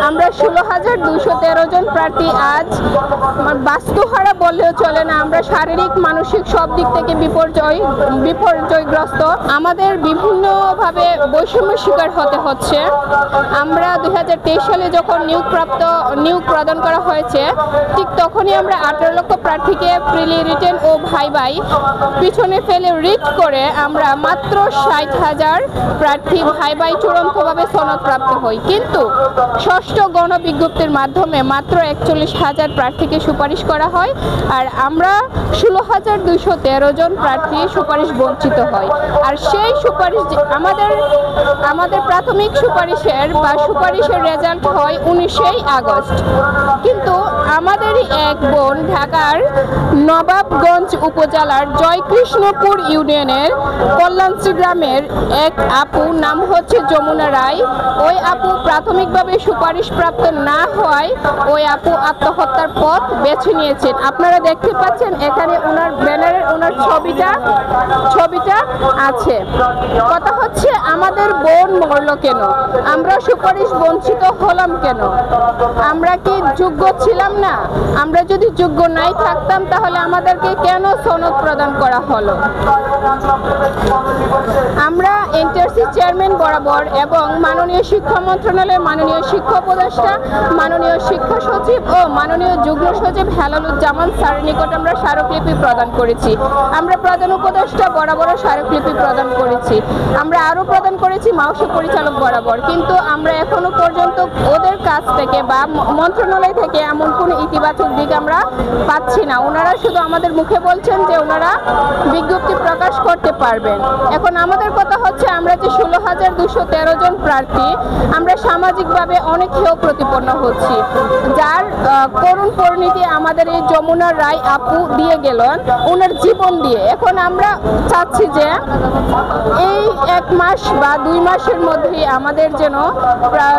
আমরা 16,213 জন প্রার্থী আজ বাস্তুহারা বললেও চলে না, আমরা শারীরিক মানসিক সব দিক থেকে বিপর্যয়গ্রস্ত। আমাদের বিভিন্নভাবে বৈষম্য শিকার হতে হচ্ছে। আমরা 2023 সালে যখন নিয়োগ প্রদান করা হয়েছে, ঠিক তখনই আমরা 18 লক্ষ প্রার্থীকে প্রিলি, রিটেন ও ভাইভাই পিছনে ফেলে রিট করে আমরা মাত্র 60,000 প্রার্থী ভাইভাই চূড়ান্তভাবে সনদপ্রাপ্ত হই। কিন্তু ষষ্ঠ গণবিজ্ঞপ্তির মাধ্যমে মাত্র 41,000 প্রার্থীকে সুপারিশ করা হয়, আর আমরা 16,213 জন প্রার্থী সুপারিশ বঞ্চিত হয়। আর সেই সুপারিশ আমাদের প্রাথমিক সুপারিশের রেজাল্ট হয় 19 আগস্ট। কিন্তু আমাদেরই এক বোন ঢাকার নবাবগঞ্জ উপজেলার জয়কৃষ্ণপুর ইউনিয়নের কল্যাণশ্রী গ্রামের এক আপু, নাম হচ্ছে যমুনা রায়। ওই আপু প্রাথমিকভাবে সুপারিশপ্রাপ্ত না হওয়ায় ওই আপু আত্মহত্যার পথ বেছে নিয়েছেন। আপনারা দেখতে পাচ্ছেন এখানে ওনার ব্যানারের ওনার ছবিটা আছে। কথা হচ্ছে, আমাদের বোন মরল কেন? আমরা সুপারিশ বঞ্চিত হলাম কেন? আমরা কি যোগ্য ছিলাম না? আমরা যদি যোগ্য নাই থাকতাম তাহলে আমাদেরকে কেন সনদ প্রদান করা হলো? আমরা এনটিআরসি চেয়ারম্যান বরাবর এবং মাননীয় শিক্ষা মন্ত্রণালয়ের মাননীয় শিক্ষা উপদেষ্টা, মাননীয় শিক্ষা সচিব ও মাননীয় যুগ্ম সচিব হেলালুজ্জামান স্যারের নিকট আমরা স্মারকলিপি প্রদান করেছি। আমরা প্রধান উপদেষ্টা বরাবর স্মারকলিপি প্রদান করেছি। আমরা আরও প্রদান করেছি মাওসী পরিচালক বরাবর। কিন্তু আমরা এখনো পর্যন্ত ওদের কাছ থেকে বা মন্ত্রণালয় থেকে এমন কোনো ইতিবাচক দিক আমরা পাচ্ছি না। ওনারা শুধু আমাদের মুখে বলছেন যে ওনারা বিজ্ঞপ্তি প্রকাশ করতে পারবেন। এখন আমাদের কথা হচ্ছে, আমরা যে 16,213 জন প্রার্থী, আমরা সামাজিকভাবে অনেক হেয় প্রতিপন্ন হচ্ছি, যার করুণ পরিণতি আমাদের এই যমুনা রায় আপু দিয়ে গেলেন ওনার জীবন দিয়ে। এখন আমরা চাচ্ছি যে এই 1 মাস বা 2 মাসের মধ্যেই আমাদের যেন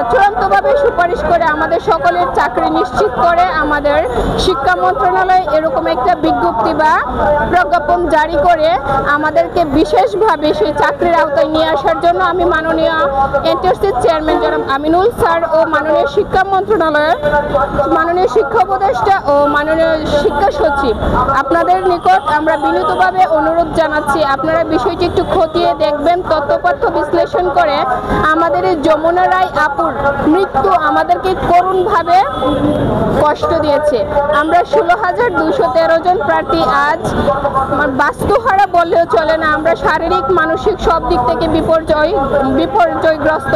চূড়ান্তভাবে সুপারিশ করে আমাদের সকলের চাকরি নিশ্চিত করে আমাদের শিক্ষা মন্ত্রণালয় এরকম একটা বিজ্ঞপ্তি বা প্রজ্ঞাপন জারি করে আমাদেরকে বিশেষভাবে সেই চাকরির আওতায় নিয়ে আসার জন্য আমি মাননীয় এনটিআরসির চেয়ারম্যান জনাব আমিনুল স্যার ও মাননীয় শিক্ষা মন্ত্রণালয়ের মাননীয় শিক্ষা উপদেষ্টা ও মাননীয় শিক্ষা সচিব আপনাদের নিকট আমরা বিনীতভাবে অনুরোধ জানাচ্ছি, আপনারা বিষয়টি একটু খতিয়ে দেখবেন, তথ্যপত্র বিশ্লেষণ করে আমাদের এই যমুনা রায় আপুর মৃত্যু আমাদেরকে করুণভাবে কষ্ট দিয়েছে। আমরা 16,213 জন প্রার্থী আজ বাস্তুহারা বললেও চলে না, আমরা শারীরিক মানসিক সব দিক থেকে বিপর্যয়গ্রস্ত।